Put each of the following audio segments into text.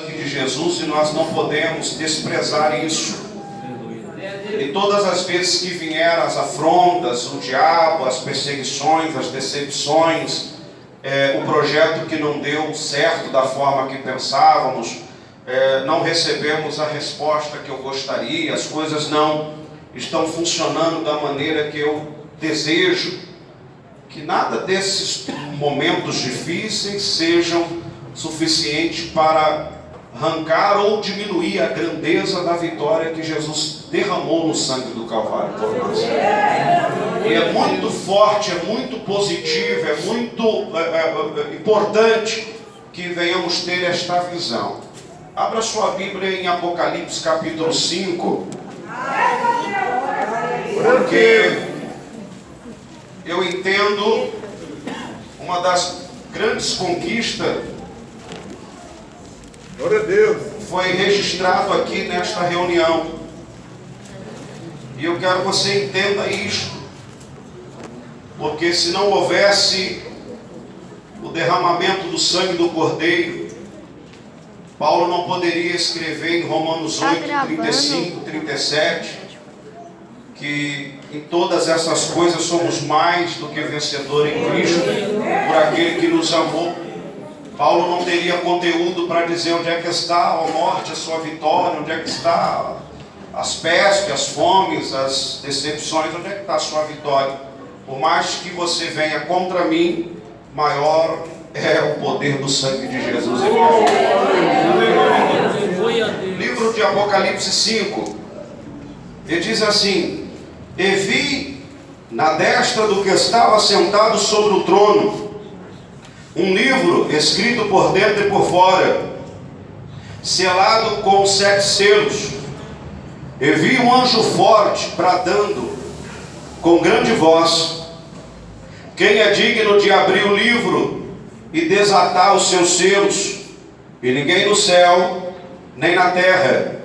de Jesus, e nós não podemos desprezar isso. E todas as vezes que vieram as afrontas, o diabo, as perseguições, as decepções, o projeto que não deu certo da forma que pensávamos, não recebemos a resposta que eu gostaria, as coisas não estão funcionando da maneira que eu desejo, que nada desses momentos difíceis sejam suficientes para arrancar ou diminuir a grandeza da vitória que Jesus derramou no sangue do Calvário por nós. E é muito forte, é muito positivo, é muito importante que venhamos ter esta visão. Abra sua Bíblia em Apocalipse capítulo 5, porque eu entendo uma das grandes conquistas Glória a Deus. foi registrado aqui nesta reunião. E eu quero que você entenda isto, porque se não houvesse o derramamento do sangue do Cordeiro, Paulo não poderia escrever em Romanos 8, 35, 37, que em todas essas coisas somos mais do que vencedor em Cristo, por aquele que nos amou. Paulo não teria conteúdo para dizer onde é que está a morte, a sua vitória, onde é que está as pestes, as fomes, as decepções, onde é que está a sua vitória. Por mais que você venha contra mim, maior é o poder do sangue de Jesus. Livro de Apocalipse 5, ele diz assim: e vi na destra do que estava sentado sobre o trono um livro escrito por dentro e por fora, selado com 7 selos. E vi um anjo forte bradando com grande voz: quem é digno de abrir o livro e desatar os seus selos? E ninguém no céu, nem na terra,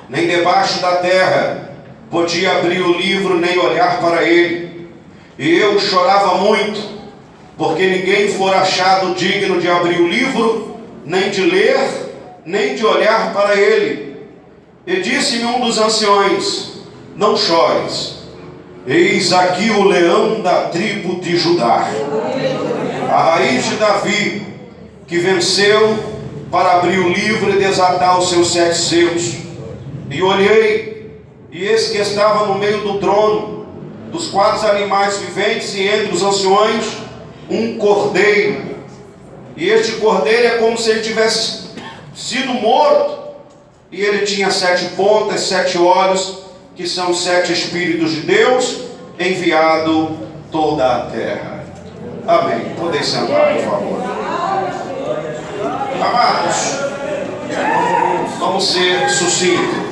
nem debaixo da terra podia abrir o livro nem olhar para ele. E eu chorava muito, porque ninguém for achado digno de abrir o livro, nem de ler, nem de olhar para ele. E disse-me um dos anciões: não chores, eis aqui o leão da tribo de Judá, a raiz de Davi, que venceu para abrir o livro e desatar os seus 7 selos. E olhei, e eis que estava no meio do trono, dos 4 animais viventes, e entre os anciões um cordeiro. E este cordeiro é como se ele tivesse sido morto, e ele tinha 7 pontas, 7 olhos, que são os 7 Espíritos de Deus, enviado toda a terra. Amém. Podem sentar, por favor. Amados, vamos ser sucintos.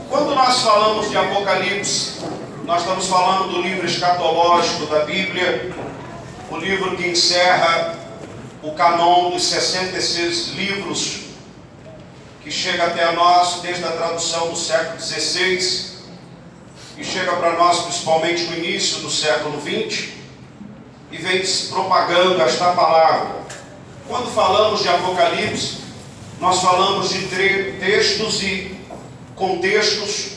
Quando nós falamos de Apocalipse, nós estamos falando do livro escatológico da Bíblia, o livro que encerra o canon dos 66 livros, que chega até nós desde a tradução do século XVI, e chega para nós principalmente no início do século XX, e vem propagando esta palavra. Quando falamos de Apocalipse, nós falamos de textos e contextos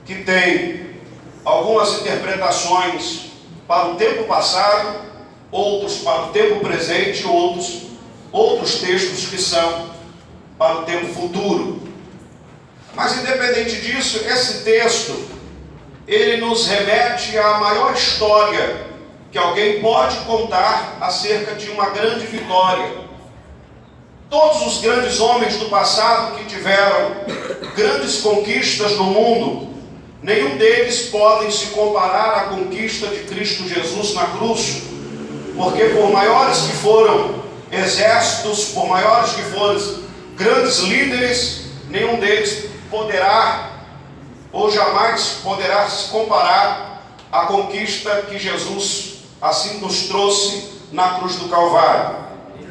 que têm algumas interpretações para o tempo passado, outros para o tempo presente, e outros textos que são para o tempo futuro. Mas independente disso, esse texto, ele nos remete à maior história que alguém pode contar acerca de uma grande vitória. Todos os grandes homens do passado que tiveram grandes conquistas no mundo, nenhum deles podem se comparar à conquista de Cristo Jesus na cruz, porque por maiores que foram exércitos, por maiores que foram grandes líderes, nenhum deles poderá ou jamais poderá se comparar à conquista que Jesus assim nos trouxe na cruz do Calvário.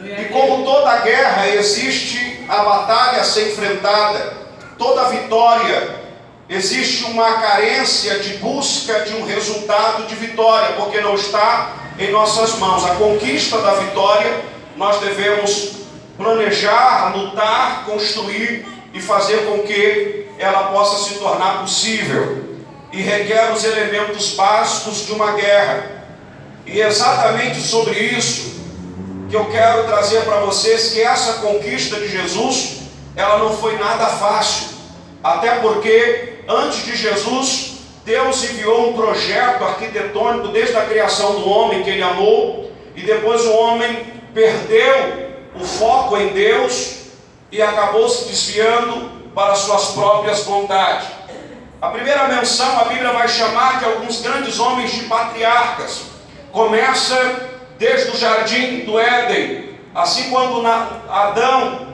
E como toda guerra existe a batalha a ser enfrentada, toda vitória existe uma carência de busca de um resultado de vitória, porque não está em nossas mãos. A conquista da vitória nós devemos planejar, lutar, construir e fazer com que ela possa se tornar possível. E requer os elementos básicos de uma guerra. E é exatamente sobre isso que eu quero trazer para vocês, que essa conquista de Jesus, ela não foi nada fácil. Até porque, antes de Jesus, Deus enviou um projeto arquitetônico desde a criação do homem que Ele amou, e depois o homem perdeu o foco em Deus e acabou se desviando para suas próprias vontades. A primeira menção, a Bíblia vai chamar de alguns grandes homens de patriarcas. Começa desde o jardim do Éden, assim quando Adão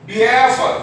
e Eva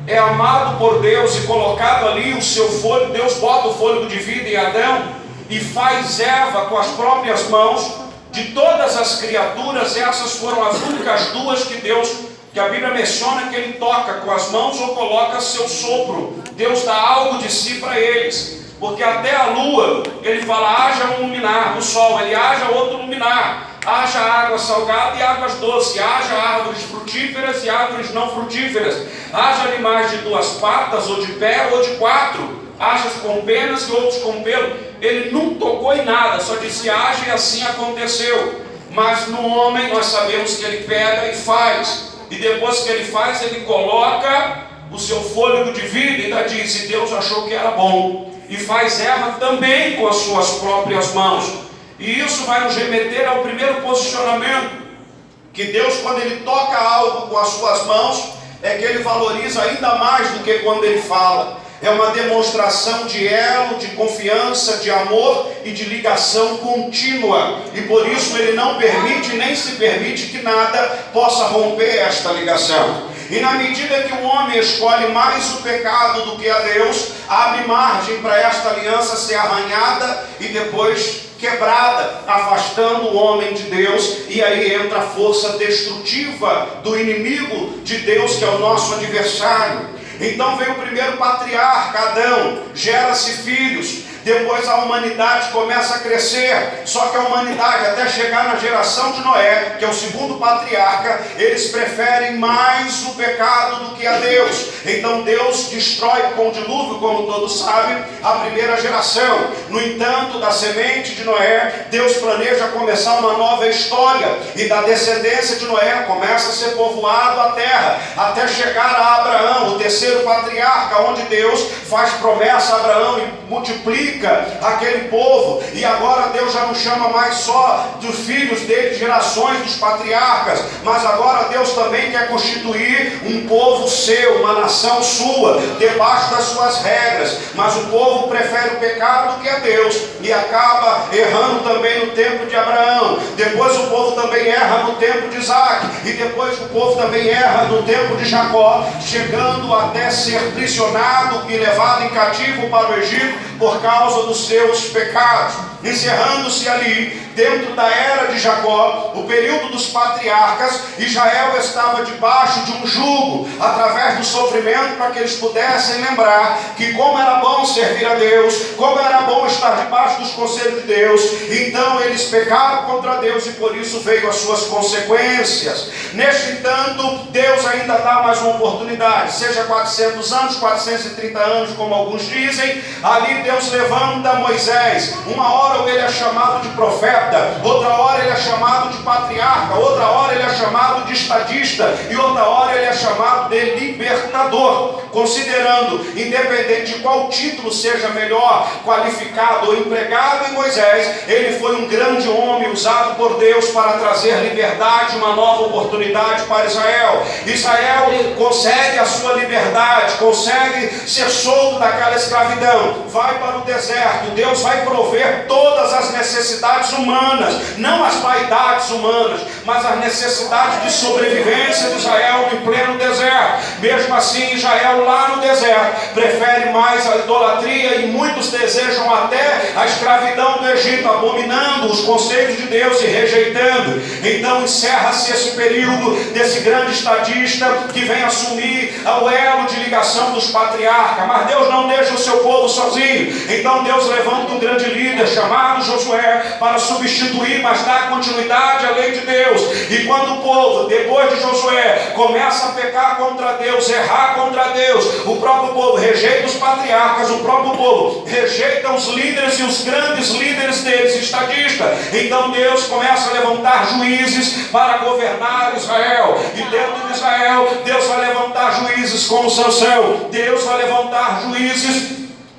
é amado por Deus e colocado ali o seu fôlego, Deus bota o fôlego de vida em Adão e faz Eva com as próprias mãos. De todas as criaturas, essas foram as únicas duas que a Bíblia menciona que Ele toca com as mãos ou coloca seu sopro. Deus dá algo de si para eles, porque até a lua, Ele fala, haja um luminar, o sol, Ele haja outro luminar, haja água salgada e águas doces, haja árvores frutíferas e árvores não frutíferas, haja animais de 2 patas, ou de pé, ou de 4, haja com penas e outros com pelo. Ele não tocou em nada, só disse haja e assim aconteceu. Mas no homem nós sabemos que Ele pega e faz, e depois que Ele faz, Ele coloca o seu fôlego de vida, e ainda diz, e Deus achou que era bom, e faz Eva também com as suas próprias mãos. E isso vai nos remeter ao primeiro posicionamento, que Deus, quando Ele toca algo com as suas mãos, é que Ele valoriza ainda mais do que quando Ele fala. É uma demonstração de elo, de confiança, de amor e de ligação contínua. E por isso Ele não permite, nem se permite que nada possa romper esta ligação. E na medida que o homem escolhe mais o pecado do que a Deus, abre margem para esta aliança ser arranhada e depois quebrada, afastando o homem de Deus. E aí entra a força destrutiva do inimigo de Deus, que é o nosso adversário. Então vem o primeiro patriarca, Adão, gera-se filhos, depois a humanidade começa a crescer, só que a humanidade, até chegar na geração de Noé, que é o segundo patriarca, eles preferem mais o pecado do que a Deus. Então Deus destrói com o dilúvio, como todos sabem, a primeira geração. No entanto, da semente de Noé, Deus planeja começar uma nova história, e da descendência de Noé começa a ser povoado a terra, até chegar a Abraão, o terceiro patriarca, onde Deus faz promessa a Abraão e multiplica aquele povo. E agora Deus já não chama mais só dos filhos dele, gerações dos patriarcas, mas agora Deus também quer constituir um povo seu, uma nação sua, debaixo das suas regras. Mas o povo prefere o pecado do que a Deus, e acaba errando também no tempo de Abraão. Depois o povo também erra no tempo de Isaac, e depois o povo também erra no tempo de Jacó, chegando até ser prisionado e levado em cativo para o Egito por causa dos seus pecados. Encerrando-se ali, dentro da era de Jacó, o período dos patriarcas, Israel estava debaixo de um jugo, através do sofrimento, para que eles pudessem lembrar que como era bom servir a Deus, como era bom estar debaixo dos conselhos de Deus. Então eles pecaram contra Deus, e por isso veio as suas consequências. Neste entanto, Deus ainda dá mais uma oportunidade, seja 400 anos, 430 anos, como alguns dizem. Ali Deus levanta Moisés. Uma hora ele é chamado de profeta, outra hora ele é chamado de patriarca, outra hora ele é chamado de estadista, e outra hora ele é chamado de libertador, considerando, independente de qual título seja melhor qualificado ou empregado em Moisés, ele foi um grande homem usado por Deus para trazer liberdade, uma nova oportunidade para Israel. Israel consegue a sua liberdade, consegue ser solto daquela escravidão, vai para o deserto. Deus vai prover todas as necessidades humanas, não as vaidades humanas, mas as necessidades de sobrevivência de Israel em pleno deserto. Mesmo assim, Israel lá no deserto prefere mais a idolatria e muitos desejam até a escravidão do Egito, abominando os conceitos de Deus e rejeitando. Então encerra-se esse período desse grande estadista que vem assumir o elo de ligação dos patriarcas. Mas Deus não deixa o seu povo sozinho. Então Deus levanta um grande líder chamado Josué para substituir, mas dar continuidade à lei de Deus. E quando o povo, depois de Josué, começa a pecar contra Deus, errar contra Deus, o próprio povo rejeita os patriarcas, o próprio povo rejeita os líderes e os grandes líderes deles, estadistas. Então Deus começa a levantar juízes para governar Israel. E dentro de Israel, Deus vai levantar juízes como Sansão. Deus vai levantar juízes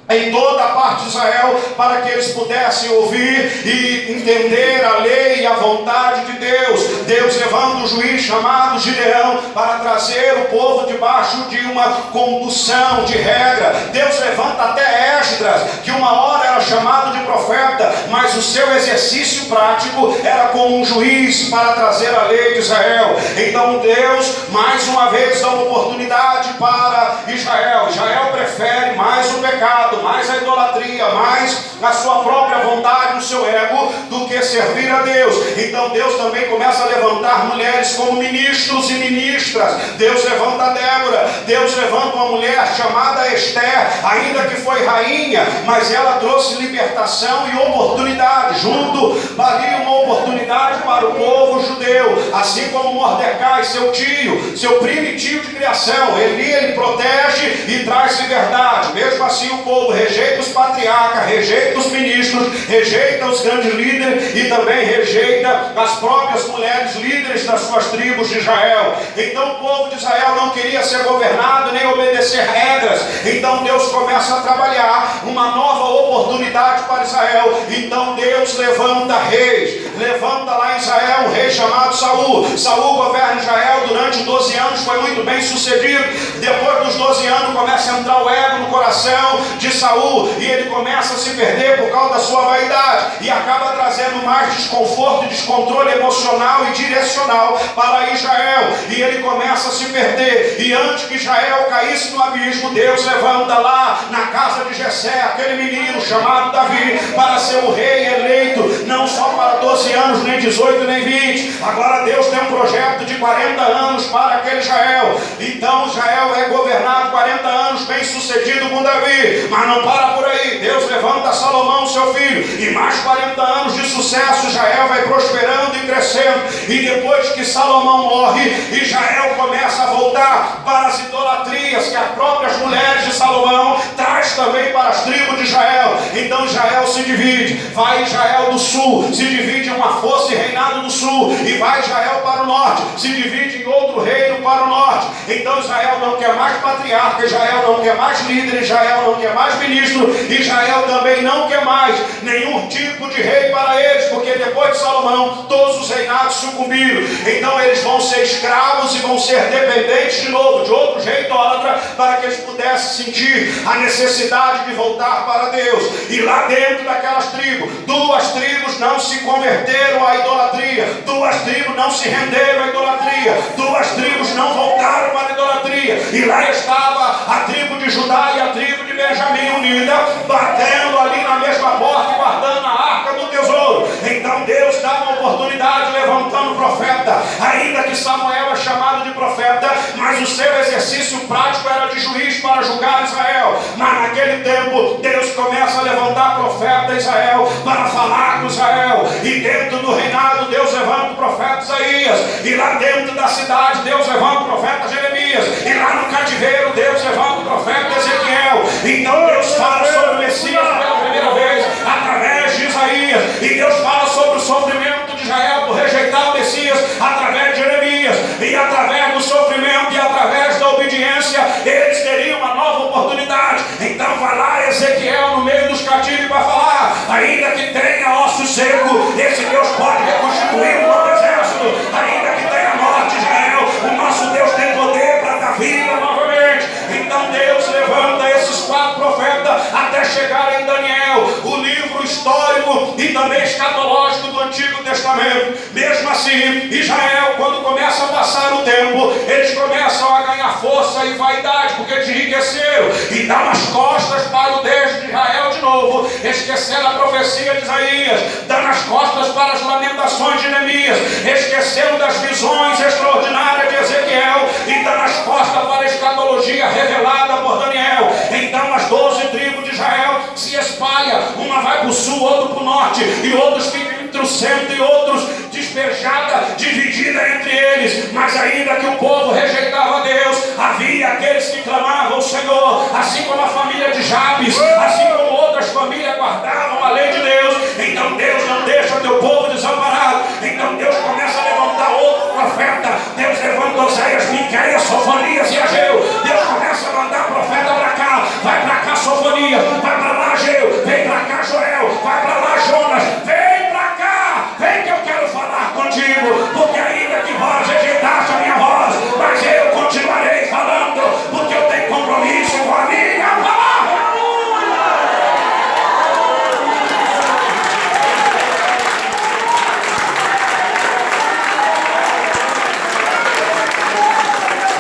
em toda a parte de Israel, para que eles pudessem ouvir e entender a lei e a vontade de Deus. Deus levanta um juiz chamado Gideão para trazer o povo debaixo de uma condução de regra. Deus levanta até Esdras, que uma hora era chamado de profeta, mas o seu exercício prático era como um juiz para trazer a lei de Israel. Então Deus mais uma vez dá uma oportunidade para Israel. Israel prefere mais o pecado, mais a idolatria, mais a sua própria vontade, o seu ego, do que servir a Deus. Então Deus também começa a levantar mulheres como ministros e ministras. Deus levanta Débora. Deus levanta uma mulher chamada Esther, ainda que foi rainha, mas ela trouxe libertação e oportunidade junto, valia uma oportunidade para o povo judeu, assim como Mordecai, seu tio, seu primitivo de criação. Ele protege e traz liberdade. Mesmo assim o povo rejeita os patriarcas, rejeita os ministros, rejeita os grandes líderes e também rejeita as próprias mulheres líderes das suas tribos de Israel. Então o povo de Israel não queria ser governado nem obedecer regras. Então Deus começa a trabalhar uma nova oportunidade para Israel. Então Deus levanta reis. Levanta lá em Israel um rei chamado Saul. Saul governa Israel durante 12 anos, foi muito bem sucedido. Depois dos 12 anos começa a entrar o ego no coração de Saul e ele começa a se perder por causa da sua vaidade e acaba trazendo mais desconforto e descontrole emocional e direcional para Israel, e ele começa a se perder. E antes que Israel caísse no abismo, Deus levanta lá na casa de Jessé aquele menino chamado Davi para ser o rei eleito, não só para 12 anos, nem 18, nem 20. Agora Deus tem um projeto de 40 anos para aquele Israel. Então Israel é governado 40 anos, bem sucedido com Davi, mas não para por aí. Deus levanta Salomão, seu filho, e mais 40 anos de sucesso. Israel vai prosperando e crescendo, e depois que Salomão morre, Israel começa a voltar para as idolatrias que as próprias mulheres de Salomão traz também para as tribos de Israel. Então Israel se divide, vai Israel do sul, se divide em uma força e reinado do sul, e vai Israel para o norte, se divide em outro reino para o norte. Então Israel não quer mais patriarca, Israel não quer mais líder, Israel não quer mais ministro, Israel também não quer mais nenhum tipo de rei para eles, porque depois de Salomão todos os reinados sucumbiram. Então eles vão ser escravos e vão ser dependentes de novo de outros reis idólatras, para que eles pudessem sentir a necessidade de voltar para Deus. E lá dentro daquelas tribos, duas tribos não se converteram à idolatria, duas tribos não se renderam à idolatria, duas tribos não voltaram para a idolatria, e lá estava a tribo de Judá e a tribo de Benjamim unida, batendo ali na mesma porta e guardando a arca do tesouro. Então Deus dá uma oportunidade levantando o profeta, ainda que Samuel é chamado de profeta, mas o seu exercício prático era de juiz para julgar Israel. Mas naquele tempo Deus começa a levantar profeta em Israel para falar com Israel, e dentro do reinado Deus levanta o profeta Isaías, e lá dentro da cidade Deus levanta o profeta Jeremias, e lá no cativeiro Deus levanta o profeta Ezequiel. Então Deus fala sobre o Messias pela primeira vez através de Isaías, e Deus fala sobre o sofrimento de Israel por rejeitar o Messias através de Jeremias, e através do sofrimento e através da obediência eles teriam uma nova oportunidade. Então vai lá Ezequiel no meio dos cativos para falar: ainda que tenha osso seco, esse Deus pode reconstituir um novo exército. Ainda que tenha morte, Israel, o nosso Deus tem poder para dar vida novamente. Então Deus levanta esses 4 profetas até chegar em Daniel, o livro histórico e também escatológico do Antigo Testamento. Mesmo assim, Israel, quando começa a passar o tempo, eles começam a ganhar ganhar força e vaidade, porque eles enriqueceram, e dão as costas para o Deus de Israel de novo, esquecendo a profecia de Isaías, dando as costas para as lamentações de Neemias, esquecendo das visões extraordinárias de Ezequiel, e dando as costas para a escatologia revelada por Daniel. Então as 12 tribos de Israel se espalham, uma vai para o sul, outra para o norte, e outros ficam entre o centro e outros despejada, dividida entre eles. Mas ainda que o povo rejeitava Deus, havia aqueles que clamavam ao Senhor, assim como a família de Jabes, assim como outras famílias guardavam a lei de Deus. Então Deus não deixa teu povo desamparado. Então Deus começa a levantar outro profeta. Deus levanta Oséias, Miqueias, Sofonias e Ageu. Deus começa a mandar profeta para cá. Vai para cá Sofonias, vai para lá Ageu, vem para cá Joel, vai para lá Jonas, vem para cá, vem que eu quero falar contigo, porque ainda que vós rejeitaste a minha voz, mas eu continuarei falando, porque eu tenho compromisso com a minha palavra.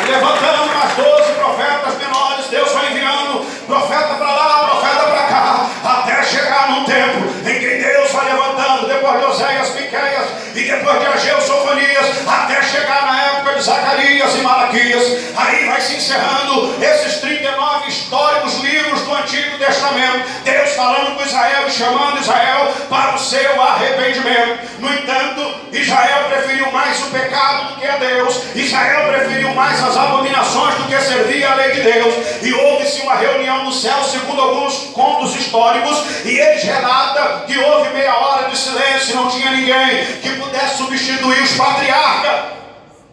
Levantando as 12 profetas menores, Deus vai enviando profeta para lá, profeta para cá, até chegar num tempo em que Deus vai levantando, depois de Oséias, Miqueias, e depois de Ageu, Sofonias, até chegar na época de Zacarias e Malaquias. Aí vai se encerrando esses 39 históricos livros do Antigo Testamento, Deus falando com Israel e chamando Israel para o seu arrependimento. No entanto, Israel preferiu mais o pecado do que a Deus. Israel preferiu mais as abominações do que servir a lei de Deus. E houve-se uma reunião no céu, segundo alguns contos históricos, e eles relatam que houve meia hora de silêncio, não tinha ninguém que pudesse substituir os patriarcas,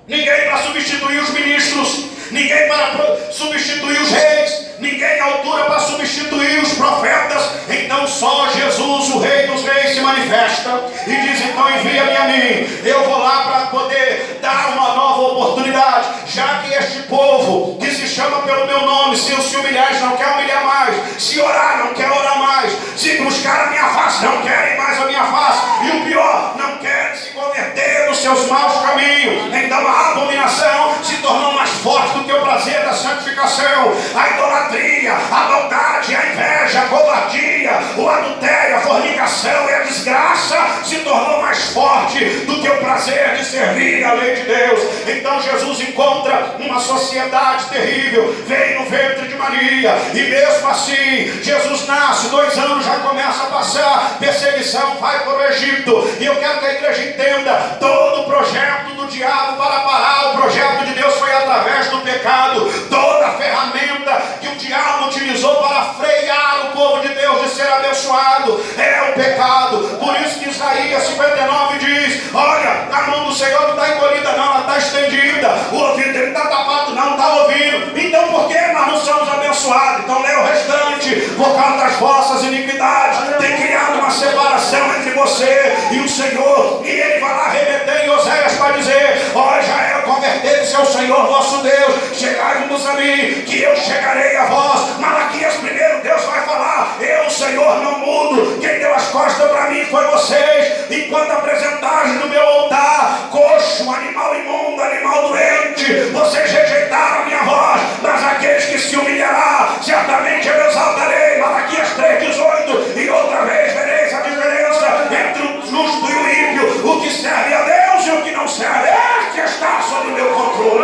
ninguém para substituir os ministros, ninguém para substituir os reis, ninguém à altura para substituir os profetas. Então só Jesus, o Rei dos Reis, se manifesta e diz: então envia-me a mim, eu vou lá para poder dar uma nova oportunidade, já que este povo que se chama pelo meu nome, se humilhar, não quer humilhar mais, se orar, não quer orar mais, se buscar a minha face, não querem mais a minha face, e o pior, não querem se converter dos seus maus caminhos. Então a abominação se tornou mais forte do que o prazer da santificação, a idolatria, a maldade, a inveja, a covardia, o adultério, a fornicação e a desgraça se tornou mais forte do que o prazer de servir a lei de Deus. Então Jesus encontra uma sociedade terrível, vem no ventre de Maria, e mesmo assim Jesus nasce, 2 anos já começa a passar perseguição, vai para o Egito. E eu quero que a igreja entenda: todo o projeto do diabo para parar o projeto de Deus foi através do pecado. Toda a ferramenta que o diabo utilizou para frear o povo de Deus de ser abençoado é o pecado. Por isso que Isaías 59 diz: olha, a mão do Senhor não está encolhida não, ela está estendida, o ouvido dele está tapado não, está ouvindo. Então por que nós não somos abençoados? Então lê o restante: por causa das vossas iniquidades tem criado uma separação entre você e o Senhor. E ele vai lá remeter em Oséias para dizer: ó Israel, convertei-se ao Senhor vosso Deus, chegai-vos a mim, que eu chegarei a vós. Malaquias primeiro, Deus vai falar: eu, Senhor, não mudo, quem deu as costas para mim foi vocês. Enquanto apresentaste no meu altar coxo, animal imundo, animal doente, vocês rejeitaram a minha voz. Mas aqueles que se humilhará, certamente eu exaltarei. Malaquias 3,18. E outra vez vereis a diferença entre o justo e o ímpio, o que serve a Deus e o que não serve. Este está sob o meu controle.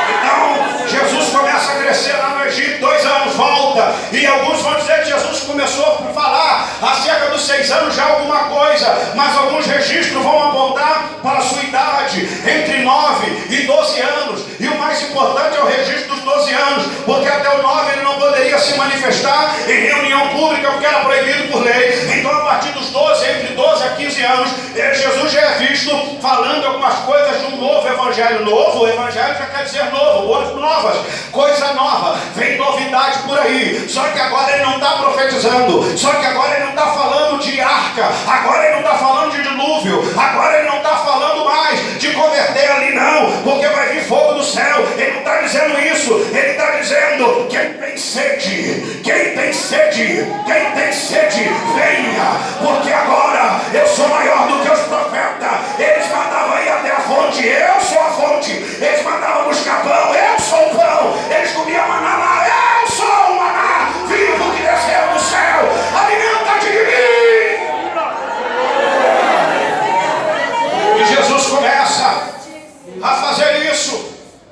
Então Jesus começa a crescer lá no Egito, 2 anos, volta, e alguns vão dizer que Jesus começou a falar acerca dos 6 anos já alguma coisa, mas alguns registros vão apontar para a sua idade entre 9 e 12 anos, e o mais importante é o registro dos 12 anos, porque até o 9 ele não poderia se manifestar em reunião pública, porque era proibido por lei. Então a partir dos 12, entre 12 a 15 anos, Jesus já é visto falando algumas coisas de um novo evangelho. Novo, o evangelho já quer dizer novo, boas novas, coisa nova, vem novidade por aí. Só que agora ele não está profetizando, só que agora ele não está falando de arca, agora ele não está falando de dilúvio, agora ele não está falando mais de converter ali não, porque vai vir fogo do céu. Ele não está dizendo isso, ele está dizendo: quem tem sede, quem tem sede, quem tem sede, venha, porque agora eu sou maior do que os profetas. Eles mandavam ir até a fonte, eu sou a fonte. Eles mandavam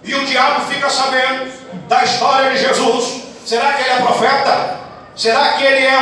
E o diabo fica sabendo da história de Jesus. Será que ele é profeta? Será que ele é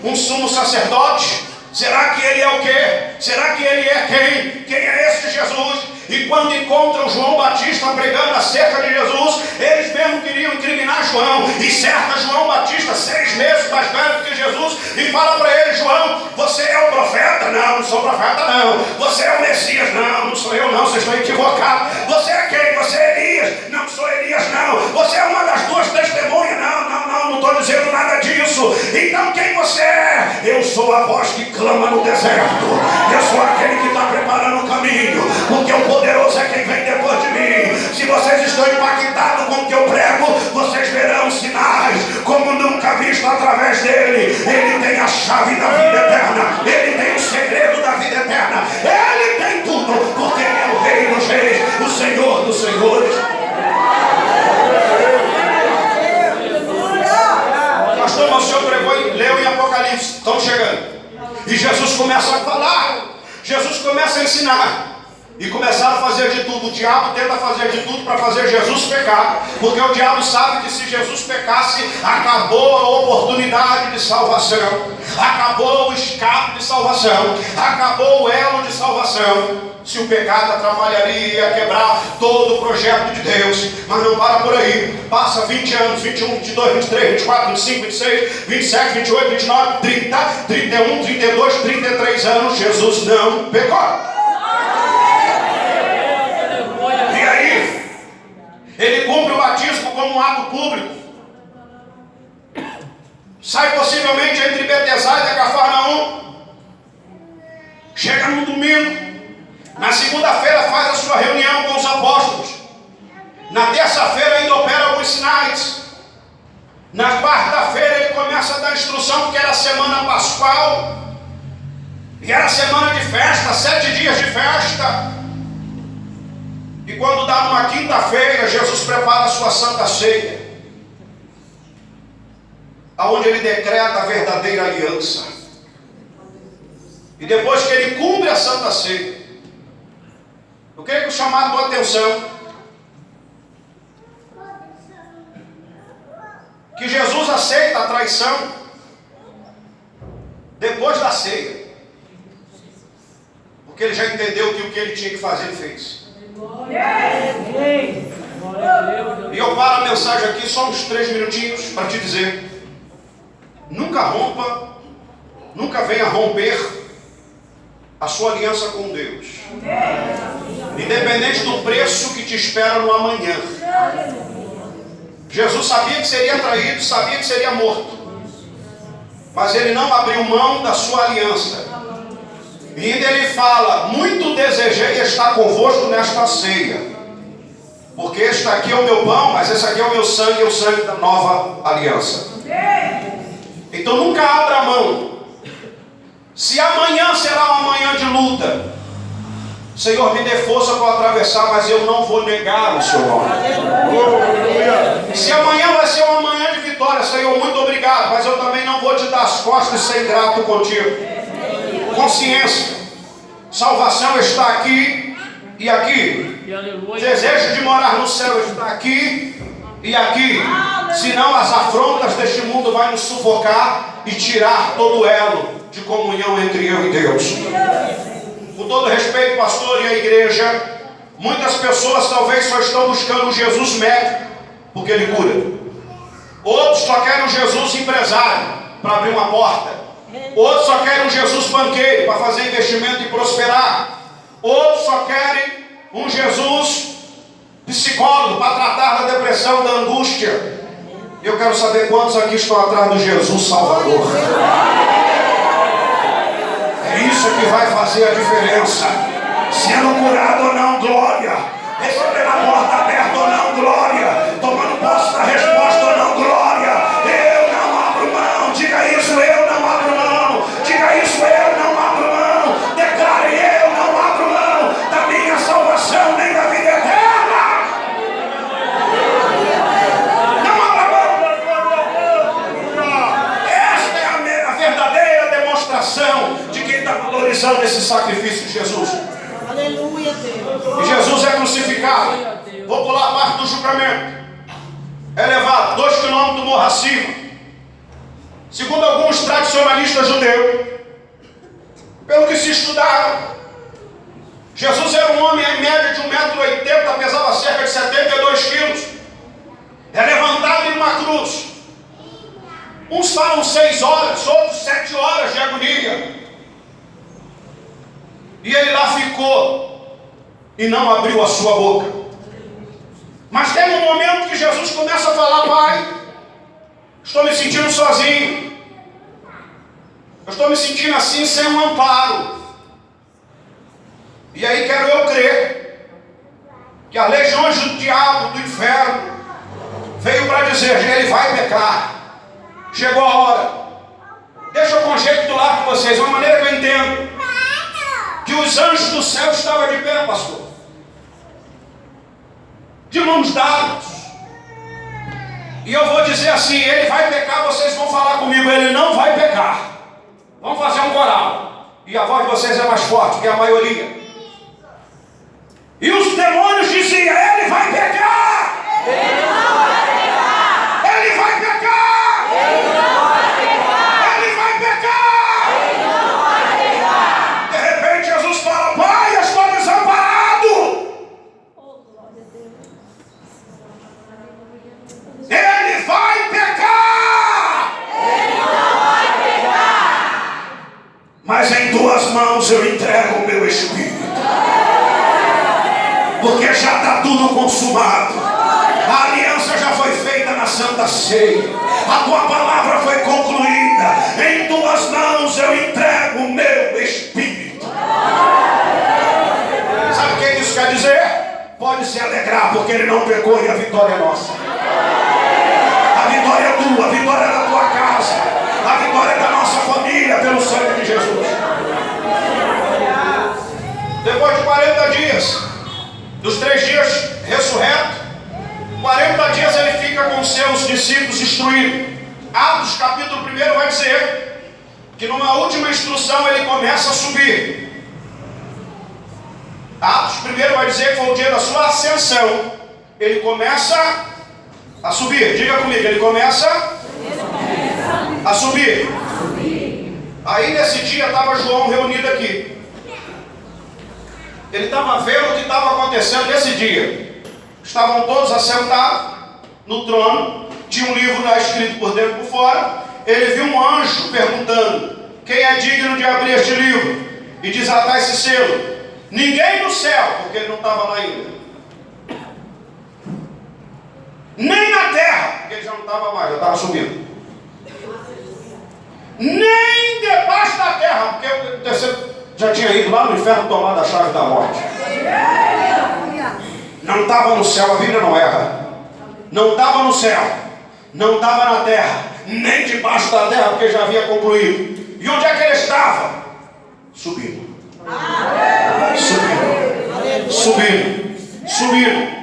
um sumo sacerdote? Será que ele é o quê? Será que ele é quem? Quem é esse Jesus? E quando encontram João Batista pregando acerca de Jesus, eles mesmo queriam incriminar João. E cerca João Batista, 6 meses mais velho do que Jesus, e fala para ele: João, você é o profeta? Não, não sou profeta não. Você é o Messias? Não, não sou eu não, vocês estão equivocados. Você é quem? Você é Elias? Não sou Elias não. Você é uma das 2 testemunhas? Não estou dizendo nada disso. Então quem você é? Eu sou a voz que clama no deserto. Eu sou aquele que está preparando o caminho, porque o poderoso é quem vem depois de mim. Se vocês estão impactados com o que eu prego, vocês verão sinais como nunca visto através dele. Ele tem a chave da vida eterna, ele tem o segredo da vida eterna, ele tem tudo, porque ele é o Rei dos Reis, o Senhor dos Senhores. Pastor, mas o senhor pregou e leu em Apocalipse, estão chegando. E Jesus começa a falar, Jesus começa a ensinar. E começaram a fazer de tudo. O diabo tenta fazer de tudo para fazer Jesus pecar, porque o diabo sabe que se Jesus pecasse, acabou a oportunidade de salvação, acabou o escape de salvação, acabou o elo de salvação. Se o pecado atrapalharia, ia quebrar todo o projeto de Deus. Mas não para por aí. Passa 20 anos, 21, 22, 23, 24, 25, 26, 27, 28, 29, 30, 31, 32, 33 anos, Jesus não pecou. Ele cumpre o batismo como um ato público. Sai possivelmente entre Betesda e Cafarnaum. Chega no domingo. Na segunda-feira faz a sua reunião com os apóstolos. Na terça-feira ainda opera alguns sinais. Na quarta-feira ele começa a dar instrução, porque era a semana pascual. E era semana de festa, 7 dias de festa. E quando dá numa quinta-feira, Jesus prepara a sua santa ceia, aonde ele decreta a verdadeira aliança. E depois que ele cumpre a santa ceia, eu queria chamar a tua atenção que Jesus aceita a traição depois da ceia, porque ele já entendeu que o que ele tinha que fazer ele fez. E eu paro a mensagem aqui só uns 3 minutinhos para te dizer: nunca rompa, nunca venha romper a sua aliança com Deus, independente do preço que te espera no amanhã. Jesus sabia que seria traído, sabia que seria morto, mas ele não abriu mão da sua aliança. E ainda ele fala: muito desejei estar convosco nesta ceia, porque este aqui é o meu pão, mas esse aqui é o meu sangue, é o sangue da nova aliança. Então nunca abra mão. Se amanhã será uma manhã de luta, Senhor, me dê força para atravessar, mas eu não vou negar o seu nome. Se amanhã vai ser uma manhã de vitória, Senhor, muito obrigado, mas eu também não vou te dar as costas e ser ingrato contigo. Consciência, salvação está aqui e aqui. Desejo de morar no céu está aqui e aqui. Senão as afrontas deste mundo vai nos sufocar e tirar todo o elo de comunhão entre eu e Deus. Com todo respeito, pastor e a igreja, muitas pessoas talvez só estão buscando Jesus médico porque ele cura. Outros só querem um Jesus empresário para abrir uma porta. Outros só querem um Jesus banqueiro para fazer investimento e prosperar. Outros só querem um Jesus psicólogo para tratar da depressão, da angústia. Eu quero saber quantos aqui estão atrás do Jesus Salvador. É isso que vai fazer a diferença. Sendo curado ou não, glória. Recebendo a porta aberta ou não, glória. Tomando posse da resposta ou não, glória. Eu não abro mão. Diga isso, eu não abro mão. Diga isso, eu não abro mão. Declare, eu não abro mão da minha salvação, nem da vida eterna. Não abra mão. Esta é a verdadeira demonstração de quem está valorizando esse sacrifício de Jesus. Aleluia, Deus. E Jesus é crucificado. morra acima. Segundo alguns tradicionalistas judeus, pelo que se estudaram, Jesus era um homem em média de 1,80 m, pesava cerca de 72 quilos. É levantado em uma cruz. Uns falam 6 horas, outros 7 horas de agonia. E ele lá ficou e não abriu a sua boca. Mas tem um momento que Jesus começa a falar: Pai, estou me sentindo sozinho. Eu estou me sentindo assim, sem um amparo. E aí quero eu crer que as legiões do diabo, do inferno, veio para dizer: ele vai pecar. Chegou a hora. Deixa eu conjecturar com vocês, uma maneira que eu entendo. Que os anjos do céu estavam de pé, pastor. De mãos dadas. E eu vou dizer assim: ele vai pecar, vocês vão falar comigo: ele não vai pecar. Vamos fazer um coral. E a voz de vocês é mais forte que a maioria. E os demônios diziam: ele vai pecar. Ele não vai pecar. Ele vai pecar. Ele não vai pecar. Ele vai pecar. Ele não vai pecar. De repente Jesus fala: Pai, eu estou desamparado. Ele vai pecar. Ele não vai pecar. Mas em tuas mãos eu entrego o meu espírito. Porque já está tudo consumado. A aliança já foi feita na Santa Ceia. A tua palavra foi concluída. Em tuas mãos eu entrego o meu espírito. Sabe o que isso quer dizer? Pode se alegrar, porque ele não pecou e a vitória é nossa. A vitória é tua, a vitória é da tua casa, a vitória é da nossa família, pelo sangue de Jesus. Depois de 40 dias, dos 3 dias ressurreto, 40 dias ele fica com seus discípulos instruindo. Atos capítulo 1 vai dizer que numa última instrução ele começa a subir. Atos 1 vai dizer que foi o dia da sua ascensão. Ele começa a subir. Diga comigo, ele começa a subir. Aí nesse dia estava João reunido aqui. Ele estava vendo o que estava acontecendo nesse dia. Estavam todos assentados no trono. Tinha um livro lá escrito por dentro e por fora. Ele viu um anjo perguntando: quem é digno de abrir este livro e desatar esse selo? Ninguém no céu, porque ele não estava lá ainda. Nem na terra, porque ele já não estava mais, já estava subindo. Nem debaixo da terra, porque o terceiro já tinha ido lá no inferno tomar a chave da morte. Não estava no céu, a Bíblia não erra. Não estava no céu, não estava na terra, nem debaixo da terra, porque já havia concluído. E onde é que ele estava? Subindo. Subindo. Subindo. Subindo.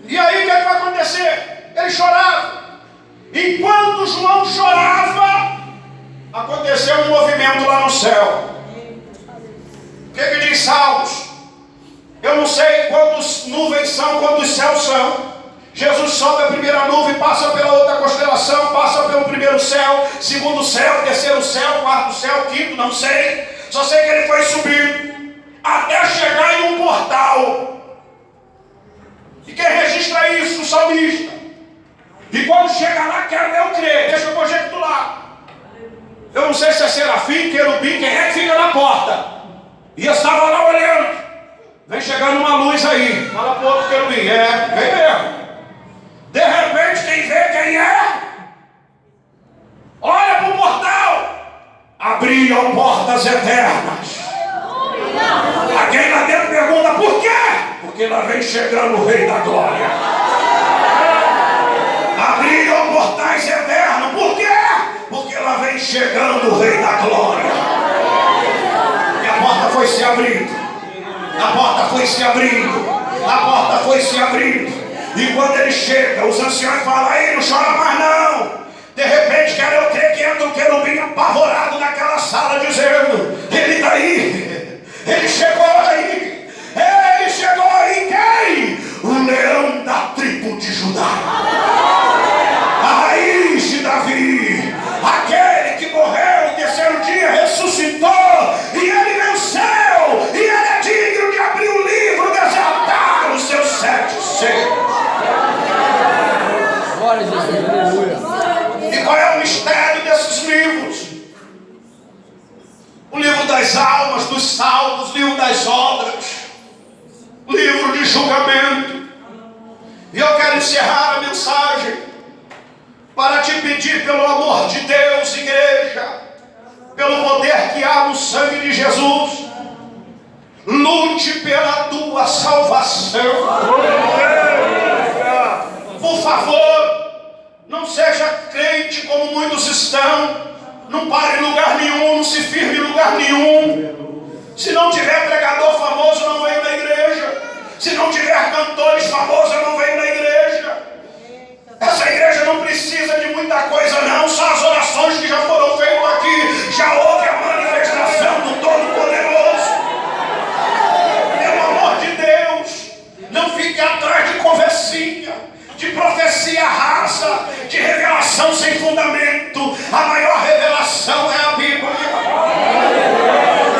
E aí o que vai acontecer? Ele chorava. Enquanto João chorava, aconteceu um movimento lá no céu. O que diz Salmos? Eu não sei quantas nuvens são, quantos céus são. Jesus sobe a primeira nuvem, passa pela outra constelação, passa pelo primeiro céu, segundo céu, terceiro céu, quarto céu, quinto, não sei. Só sei que ele foi subindo até chegar em um portal. E quem registra isso? O salmista. E quando chega lá, quero eu crer. Deixa eu conjecturar. Eu não sei se é serafim, querubim, quem é que fica na porta. E eu estava lá olhando. Vem chegando uma luz aí. Fala pro outro querubim. Vem mesmo. De repente, quem vê quem é? Olha pro portal. Abriam portas eternas. A quem lá dentro pergunta: por quê? Porque lá vem chegando o Rei da Glória. Abriram portais eternos. Por quê? Porque lá vem chegando o Rei da Glória. E a porta foi se abrindo. A porta foi se abrindo. A porta foi se abrindo. E quando ele chega, os anciões falam: aí, não chora mais não. De repente, quero eu crer que entra um querubim apavorado naquela sala, dizendo: ele está aí. Ele chegou aí. Ele chegou aí quem? O leão da tribo de Judá. A raiz encerrar a mensagem para te pedir, pelo amor de Deus, igreja, pelo poder que há no sangue de Jesus, lute pela tua salvação. Por favor, não seja crente como muitos estão. Não pare em lugar nenhum, não se firme em lugar nenhum. Se não tiver pregador famoso, não venho na igreja. Se não tiver cantores famosos, eu não venho na igreja. Essa igreja não precisa de muita coisa não. Só as orações que já foram feitas aqui. Já houve a manifestação do Todo-Poderoso. Pelo amor de Deus, não fique atrás de conversinha, de profecia rasa, de revelação sem fundamento. A maior revelação é a Bíblia.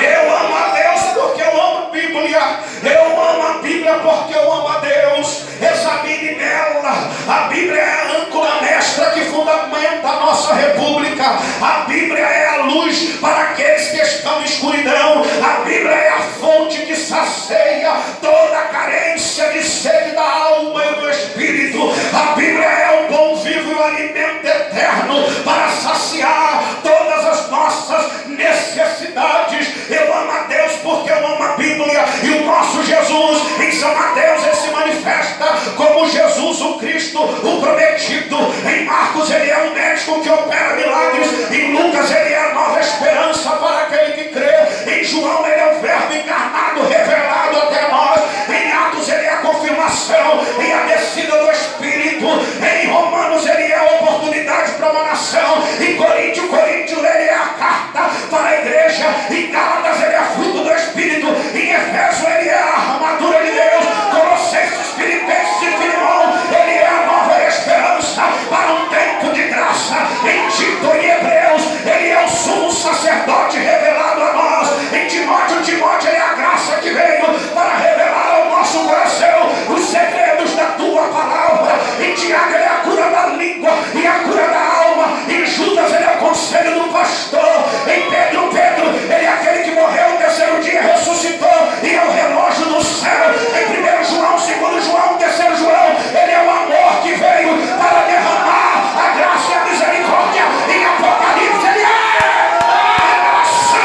Eu amo a Deus porque eu amo a Bíblia. Eu amo a Bíblia porque eu amo a Deus. Examine nela. A Bíblia é a âncora mestra que fundamenta a nossa república. A Bíblia é a luz para aqueles que estão na escuridão. A Bíblia é a fonte que sacia toda a carência de sede da alma e do espírito. A Bíblia é o pão vivo e o alimento eterno para saciar todas as nossas necessidades. Eu amo a Deus porque eu amo a Bíblia. E o nosso Jesus, em São Mateus, ele se manifesta como Jesus o Cristo, o prometido. Em Marcos ele é um médico que opera milagres. Em Lucas ele é a nova esperança para aquele que crê. Em João ele é o verbo encarnado, revelado até nós. Em Atos ele é a confirmação e a descida do Espírito. Em Romanos ele é a oportunidade para uma nação. Em Coríntios ele é a carta para a igreja. Em Gálatas ele é fruto do Espírito. Em Efésio ele é a armadura de Deus. Colossenses, Filipenses e Filemão, ele é a nova esperança para um tempo de graça. Em Tito e Hebreus ele é o sumo sacerdote revelado a nós. Em Timóteo ele é a graça que veio para revelar ao nosso coração os segredos da tua palavra. Em Tiago ele é a cura da língua e a cura da alma. Em Judas ele é o conselho do pastor. Em Pedro ele é aquele que morreu no terceiro dia, ressuscitou e é o relógio do céu. Em 1 João, 2 João, 3 João, ele é o amor que veio para derramar a graça e a misericórdia. Em Apocalipse ele é a revelação.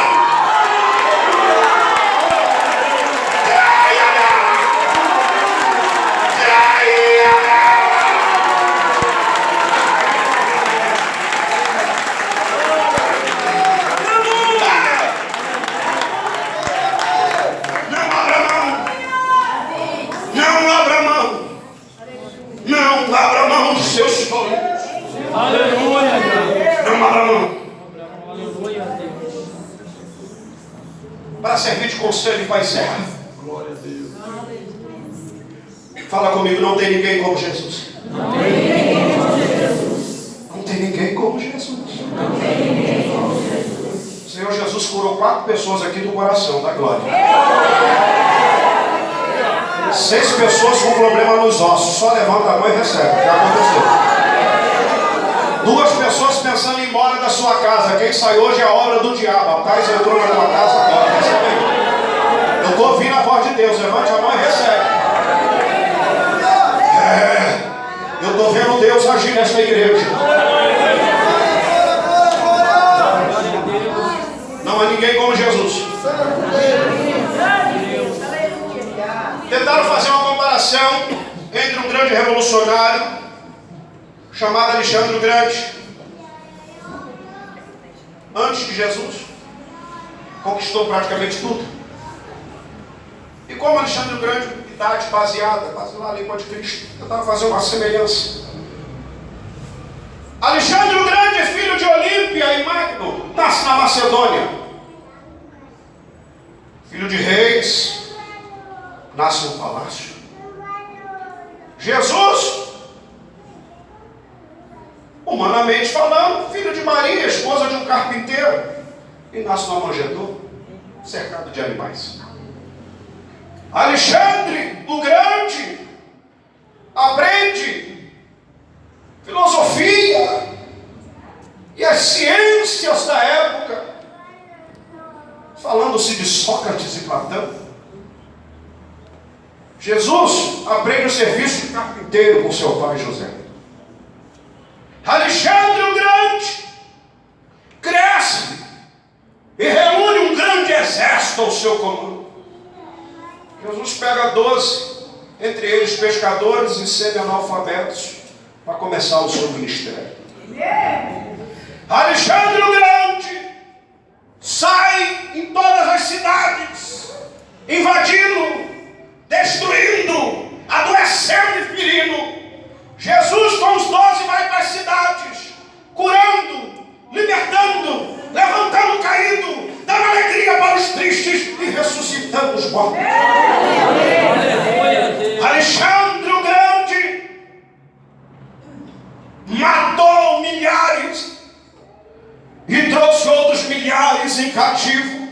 Não abra mão dos seus sonhos. Aleluia. Não abra mão. Aleluia, Deus. Para servir de conselho e para encerrar. Glória a Deus. Fala comigo, não tem ninguém como Jesus. Não tem ninguém como Jesus. Não tem ninguém como Jesus. Não tem ninguém como Jesus. O Senhor Jesus curou 4 pessoas aqui do coração da glória. 6 pessoas com problema nos ossos. Só levanta a mão e recebe. Já aconteceu. 2 pessoas pensando em ir embora da sua casa. Quem sai hoje é a obra do diabo. A paz entrou na tua casa agora. Recebe aí. Eu estou ouvindo a voz de Deus. Levante a mão e recebe. Eu estou vendo Deus agir nesta igreja. Não há ninguém como Jesus. Tentaram fazer uma comparação entre um grande revolucionário chamado Alexandre o Grande, antes de Jesus, conquistou praticamente tudo. E como Alexandre o Grande, idade baseada, quase lá ali com a de Cristo, tentaram fazer uma semelhança. Alexandre o Grande, filho de Olímpia e Magno, nasce na Macedônia. Filho de reis, nasce no palácio. Jesus, humanamente falando, filho de Maria, esposa de um carpinteiro, e nasce numa manjedoura, cercado de animais. Alexandre o Grande aprende filosofia e as ciências da época, falando-se de Sócrates e Platão. Jesus aprende o serviço de carpinteiro com seu pai José. Alexandre o Grande cresce e reúne um grande exército ao seu comando. Jesus pega 12, entre eles pescadores e semi-analfabetos, para começar o seu ministério. Alexandre o Grande sai em todas as cidades, invadindo, destruindo, adoecendo e ferindo. Jesus com os 12 vai para as cidades, curando, libertando, levantando o caído, dando alegria para os tristes e ressuscitando os mortos. Alexandre o Grande matou milhares e trouxe outros milhares em cativo.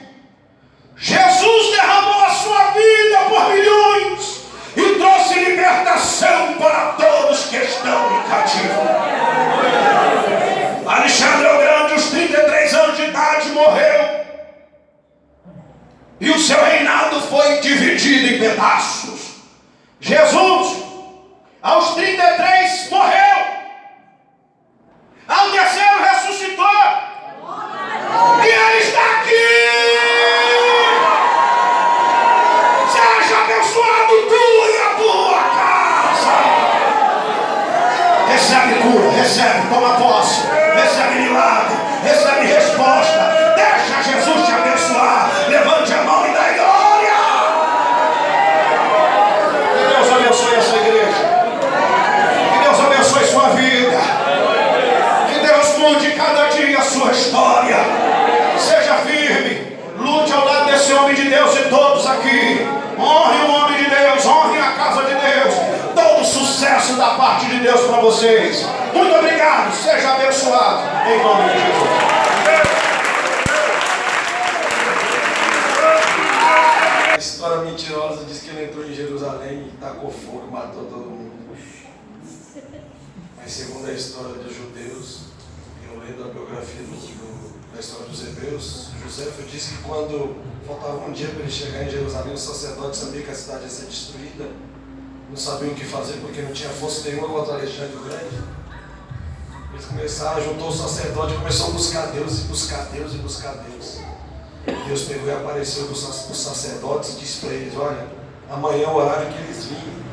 Jesus derramou a sua vida por milhões e trouxe libertação para todos que estão em cativo. Alexandre o Grande, aos 33 anos de idade, morreu. E o seu reinado foi dividido em pedaços. Jesus, aos 33, morreu. Ao terceiro, ressuscitou. E ele está aqui. Seja abençoado tu e a tua casa. Recebe cura, recebe, toma posse. Recebe milagre, recebe resposta. Deixa Jesus te abençoar. Levante a mão e dá glória. Que Deus abençoe essa igreja. Que Deus abençoe sua vida. Que Deus mude cada dia a sua história. Seja firme. Lute ao lado desse homem de Deus e todos aqui. Honre o homem de Deus, honre a casa de Deus. Todo sucesso da parte de Deus para vocês. Muito obrigado, seja abençoado em nome de Jesus. A história mentirosa diz que ele entrou em Jerusalém e tacou fogo, matou todo mundo. Mas segundo a história dos judeus, eu lendo a biografia da história dos hebreus, José disse que quando faltava um dia para ele chegar em Jerusalém, o sacerdote sabia que a cidade ia ser destruída, não sabia o que fazer porque não tinha força nenhuma contra Alexandre o Grande. Eles começaram, juntou o sacerdote e começou a buscar Deus, e buscar Deus, e buscar Deus. Deus pegou e apareceu para os sacerdotes e disse para eles: olha, amanhã é o horário que eles vinham,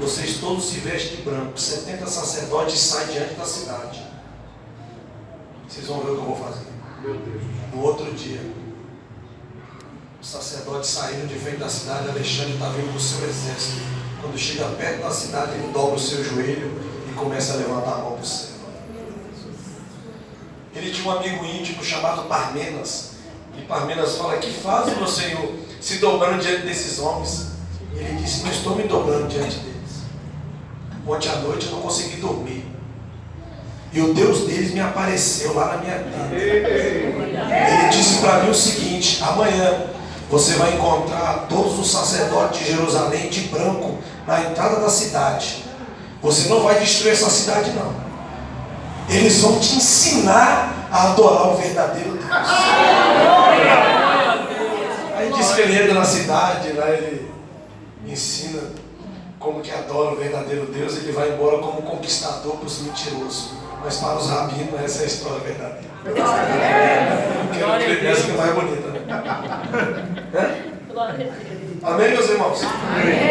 vocês todos se vestem de branco, 70 sacerdotes saem diante da cidade. Vocês vão ver o que eu vou fazer. No outro dia, os sacerdotes saíram de frente da cidade. Alexandre está vindo com o seu exército. Quando chega perto da cidade, ele dobra o seu joelho e começa a levantar a mão para o céu. Ele tinha um amigo íntimo chamado Parmenas. E Parmenas fala: que faz, meu Senhor, se dobrando diante desses homens? E ele disse: não estou me dobrando diante deles. Ontem à noite eu não consegui dormir. E o Deus deles me apareceu lá na minha tenda. Ele disse para mim o seguinte: amanhã você vai encontrar todos os sacerdotes de Jerusalém de branco na entrada da cidade. Você não vai destruir essa cidade, não. Eles vão te ensinar a adorar o verdadeiro Deus. Aí diz que ele entra na cidade, lá ele ensina como que adora o verdadeiro Deus. Ele vai embora como conquistador para os mentirosos. Mas para os rabinos, essa é a história verdadeira. Quero crer nessa que é mais bonita, né? Amém, meus irmãos? Amém.